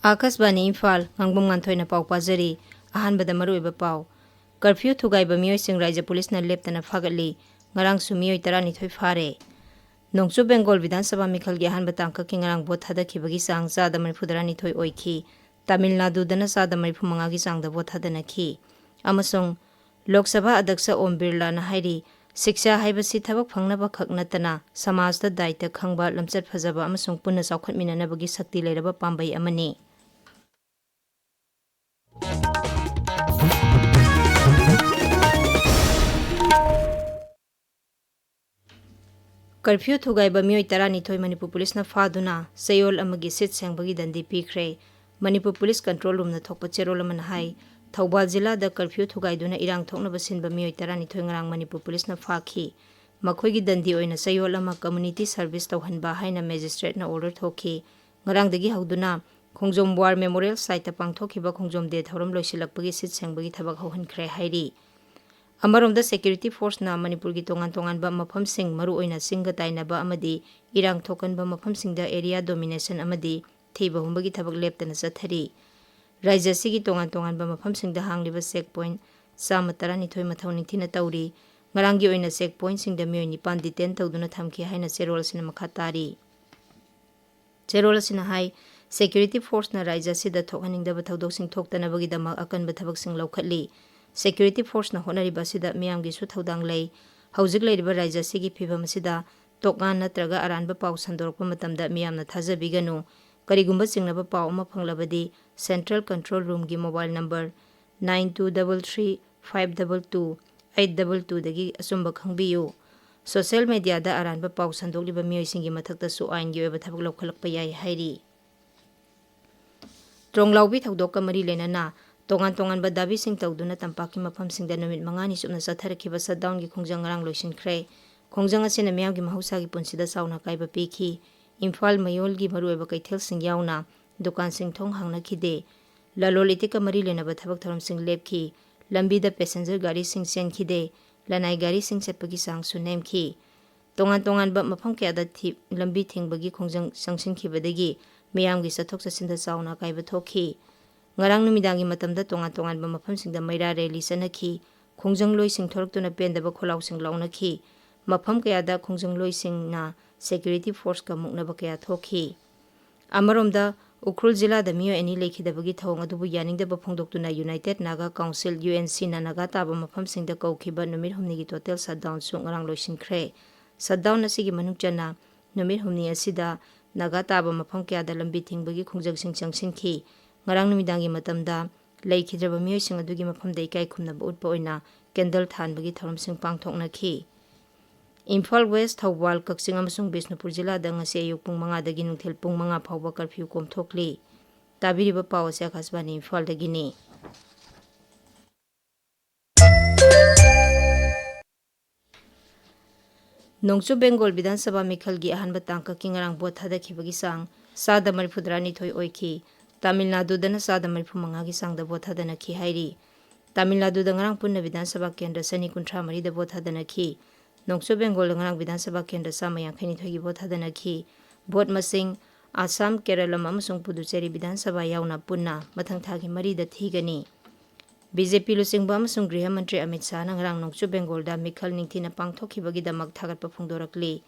Akasbani Imphal Ngangbam Nganthoi na pau pajari ahanbada maruiba pau curfew thugaiba miyoi sing raija police na leptana phagatli ngarang su miyoi 12 phare Nongchu Bengal Vidhan Sabha Mikhal gi ahanba tangka ki ngarang vote thadakibagi sang chada 12 oikhi Tamil Nadu dana chada 35 gi sang da vote thadanakhhi amasung Lok Sabha Adyaksha Om Birla na hairi Shiksha haibasi thabak phangnaba khak natana samajda daita khangba lamchat phajaba amasung punna chawkhatminanabagi sakti leiraba pambai amani Curfew thugaiba miyoi 12 Manipur Police na faduna sayol amagi sit sengbagi dandi pikre Manipur Police Control Room na thokpa cherol amana hai Thaubal Jilla da curfew thugaiduna irang thoknaba sinba miyoi 12 ngarang Manipur Police na fakhi makhoigi dandi oina sayol ama community service tawhanba haina magistrate na order thokhi ngarang dagi hauduna Khongjom War Memorial Site ta pangthokiba Khongjom de thorom loisilakpagi sit sengbagi thabak hauhankhre hairi Amaromda security force na Manipur gi tongan ba mafam sing maru oina singa tainaba amadi irang thokan ba mafam singda area domination amadi thiba humbagi thabak leptana chathari Raija sigi tongan ba mafam singda hangliba checkpoint sama 12 mathawni thina tawri ngarangi oina checkpoint singda miyoi 9 detain tawduna thamki haina cherol sina makha tari cherol sina hai security force na Raija sida thokhaningda ba thodok sing thoktana bagi damak akan ba thabak sing laukhatli Security force na honariba sida miyamgi su thaudang lei haujik leiriba raija sigi phibam sida tokan natraga aranba paw sandorokpa matamda miyamna thajabiganu karigumba singnaba paw ama phanglabadi Central Control Room gi mobile number 9233522822 dagi asumba khangbiyu social media da aranba paw sandokliba miyoi singi mathakta su ain gi oba thabak lokhalakpa yai hairi Tronglaubi thaudokka mari lenana Tongan ba dabi sing tawduna tampaki mafam singda numit mangani supna satharakhiba shutdown gi khongjang ngarang loisinkhre khongjang asina miyamgi mahausa gi punsida sauna kaiba pikhi Imphal mayol gi maruiba kaithel sing yauna dukan sing thong hangna khide lalol itika mari lenaba thabak tharam sing lepkhi lambi da passenger gari sing sen khide lanai gari sing chetpagi sang su nemkhi tongan ba mafam kya da thi lambi thingbagi khongjang sangsin khibadagi miyamgi sathok sasinda sauna kaiba thokhi Ngarang numidangi matamda tongan ba mafam singda maira rally sanakhi khongjang loi sing thoraktuna pendaba kholaw sing lawnakhi mafam kaya da khongjang loi sing na security force ka muknaba kaya thokhi Amaromda Ukhrul Jilla da miyo ani lekhidabagi thawng adubu yaningdaba phongdoktuna United Naga Council UNC na naga taba mafam singda kaukhiba numit humni gi total shutdown su ngarang loisinkhre shutdown asigi manungchana numit humni asida naga taba mafam kaya da lambi thingbagi khongjang sing changsinki ngarang numidangi matamda leikhidraba miyoi sing adugi mafamda ikai khumnaba utpa oina candle thanbagi thorom sing pangthoknakhi Imphal West Thaubal Kakching amasung Bisnupur Jilla da ngasi ayuk pung 5 dagi nungthil pung 5 phawba curfew komthokli tabiriba paw ase Akasbani Imphal dagini Nongchu Bengal Vidhan Sabha Mikhal gi ahanba tangka ki ngarang vote thadakhibagi sang sada 32 oikhi Tamil Nadu dana sada 35 gi sang da vote thadanakhhi hairi Tamil Nadu da ngarang punna Vidhan Sabha Kendra sani 13 da vote thadanakhhi Nongchu Bengal ngarang Vidhan Sabha Kendra sama 82 gi vote thadanakhhi vote masing Assam Kerala amasung Puducherry Vidhan Sabha yauna punna mathang thagi mari da thigani BJP lusingba amasung Griha Mantri Amit Shah na ngarang Nongchu Bengal da Mikhal ningthina pangthokhibagi damak thagatpa phongdorakli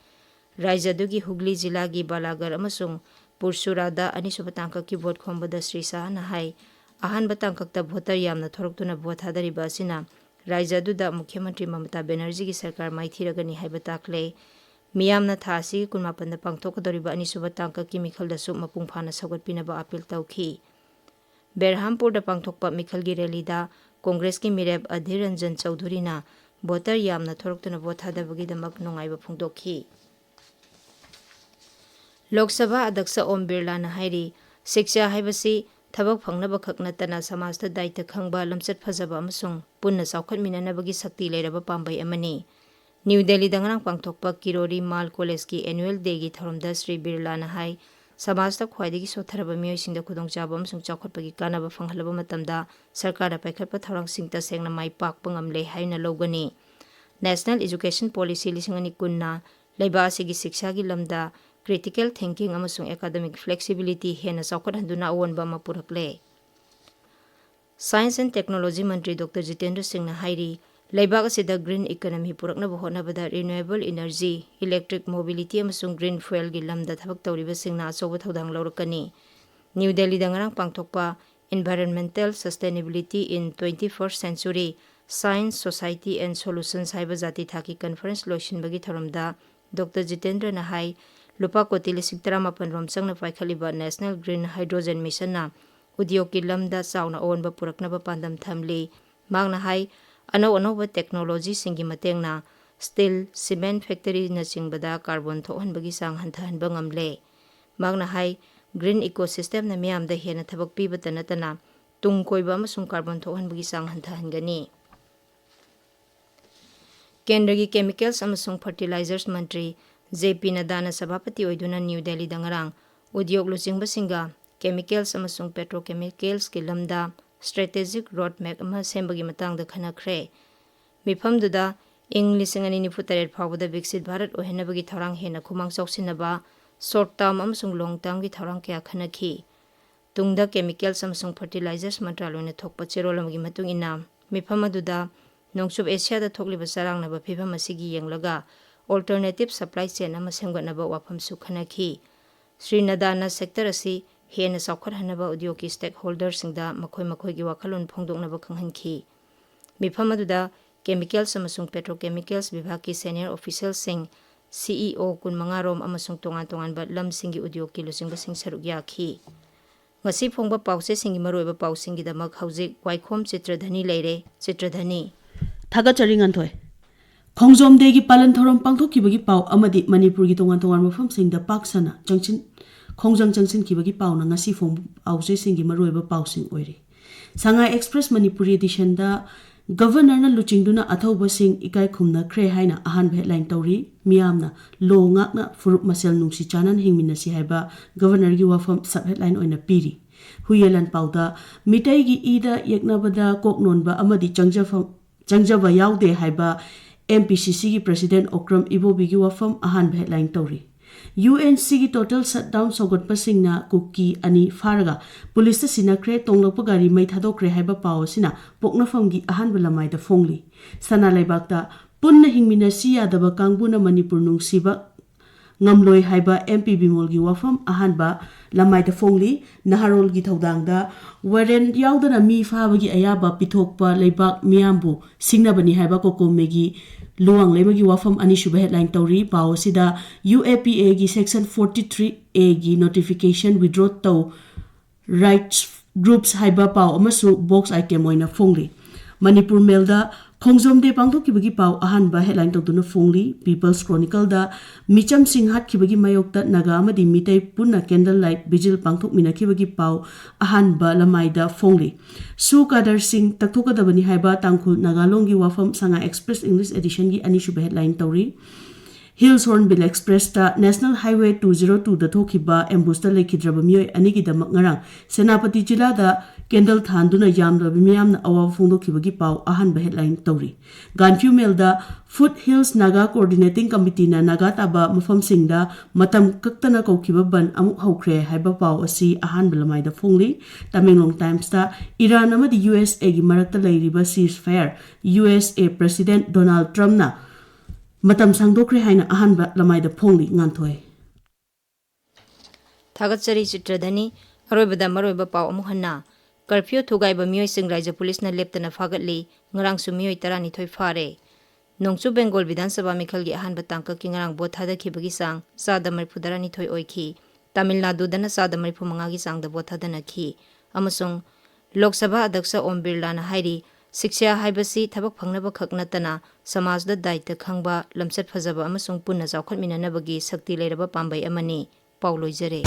Raija dugi Hugli Jilla gi Balagar amasung Pursurada anisuba tangka ki vote khombada Sri Shah na hai ahanba tangkakta voter yamna thoroktuna vote hadariba asina Raija du da Mukhya Mantri Mamata Banerjee gi sarkar maithiragani haiba takle miyamna thasi 18 da pangthokadoriba anisuba tangka ki Mikhal da su mapung phana sagatpinaba appeal tawkhi Berhampur da pangthokpa Mikhal gi rally da Congress ki Mireb Adhir Ranjan Chowdhury na voter yamna thoroktuna vote hadabagi damak nongaiba phongdokhi Lok Sabha Adyaksha Om Birla na hairi Shiksha haibasi thabak phangnaba khaknatana samajda daita khangba lamchat phajaba amasung punna chawkhatminanabagi sakti leiraba pambai amani New Delhi da ngarang pangthokpa Kirori Mal College ki annual day gi thoromda Sri Birla na hai samajda khwaidagi sotharaba miyoi singda khudongchaba amasung chawkhatpagi kanaba phanghalaba matamda sarkara paikhatpa thorang singta sengna mai pakpa ngamle haina logani National Education Policy 2010 na leiba asigi shiksha gi lamda critical thinking amasung academic flexibility hena saukhathanduna awonba ama purakle. Science and Technology Mantri Dr. Jitendra Singh na hairi leibak asida green economy puraknaba hotnabada renewable energy, electric mobility amasung green fuel gi lamda thabak tawriba singna achoba thodang lawrakani. New Delhi da ngarang pangthokpa Environmental Sustainability in 21st Century Science, Society and Solutions haiba jati thaki conference loishinbagi thoramda Dr. Jitendra na hai lupa koti 38 rom changna paikhaliba National Green Hydrogen Mission na udyog ki lamda chawna onba puraknaba pandam thamli. Magna hai anau technology singi matengna steel, cement factory na chingbada carbon thohanbagi sang hanthahanba ngamle. Magna hai green ecosystem na miyamda hena thabak pibata natana tungkoiba amasung carbon thohanbagi sang hanthahangani. Kendragi Chemicals amasung Fertilizers Mantri JP Nadana Sabhapati oiduna New Delhi dangarang udyog luchingba singa chemicals amasung petrochemicals ki lamda strategic roadmap ama sembagi matangda khanakre. Mifamduda ing 1998 phawbada Viksit Bharat ohenabagi thorang hena khumang chausinaba short term amasung long term gi thorang kya khanakhi. Tungda chemicals amasung fertilizers mantraloy na thokpa cherolamagi matung ina mifamaduda Nongsub Asia da thokliba sarang naba phibam asigi yenglaga alternative supply chain ama semgatnaba wafam su khanakhi. Sri Nadana sector asi hena saukhathanaba udyogi stakeholders singda makhoi gi wakhalon phongdoknaba khanghanki. Mifamaduda chemicals amasung petrochemicals vibhag ki senior officials sing CEO kun mangarom amasung tongan ba lam singi udyog ki lusingba sing saruk yakhi. Ngasi phongba pause singi maroiba pausingi damak haujik Waikhom Chitradhani leire. Chitradhani Thagachari Nganthoi Khongjomdegi palan thorom pangthokibagi pau amadi Manipuri gi tongan mafam singda paksana jangchin khongjang jangchin kibagi pau na ngasi phong ause singi maroiba pausing oiri. Shanghai Express Manipuri edition da Governor na luchingduna athauba sing ikai khumna khre haina ahan headline tawri miyamna lo ngakna furup masel nungsi chanan hingminasi haiba Governor gi wafam sub headline oina piri. Huyelan pauda mitai gi ida yeknabada koknonba amadi changjaba yaude haiba MPCC gi President Okram Ibobi gi wafam ahan headline tawri. UNC gi total shutdown sogot pasingna kuki ani faraga police sinakre tonglokpa gari mai thadokre haiba paw sina poknafam gi ahan belamai da phongli sana laibakta punna hingmina siya daba kangbuna Manipur nungsiba ngamloi haiba MP Bimol gi wafam ahan ba lamai da phongli naharol gi thodangda warren yaudana mi fabagi ayaba pithokpa leibak miyambu singnabani haiba kokomegi luang lemagi wafam ani shuba headline tawri paw sida UAPA gi section 43A gi notification withdraw taw rights groups haiba paw amasu box item oina phongli. Manipur Mail da Khongjomde pangthokibagi paw ahanba headline tawduna phongli. People's Chronicle da Micham Singh hatkibagi mayokta naga amadi mitai punna candlelight vigil pangthokminakibagi paw ahanba lamaida phongli. Su Kadar Singh taktokadabani haiba tangkhul Nagalongi wafam Shanghai Express English edition gi ani shuba headline tawri. Hills Hornbill Express ta National Highway 202 da thokiba ambush ta lekhidraba miyoi anigi damak ngarang Senapati Jila da Kendall Thanduna Yamda Miyamna Awa Phongdokibagi paw ahanba headline tawri. Ganphu Mail da Foothills Naga Coordinating Committee na Naga taba mafam singda matam kaktana kaukiba ban amuk haukre haiba paw asi ahanba lamai da phongli. Tamenglong Times ta Iran amadi USA gi marakta leiriba ceasefire USA President Donald Trump na matam sangdokre haina ahanba lamai da phongli. Nganthoi Thagachari Chitradhani aroibada maroiba paw amuhanna curfew thugaiba miyoi sing raija police na leptana fagatli ngarang su miyoi 12 fare. Nongchu Bengal Vidhan Sabha Mikhal gi ahanba tangka ki ngarang bot thadakhibagi sang sada marphudara ni thoi oikhi. Tamil Nadu dana sada marphumanga gi sang da bot thadanakhhi. Amasung Lok Sabha Adyaksha Om Birla na hairi Shiksha haibasi thabak phangnaba khak natana samajda daita khangba lamsat phajaba amasung punna chawkhatminanabagi sakti leiraba pambai amani. Paulo Jare.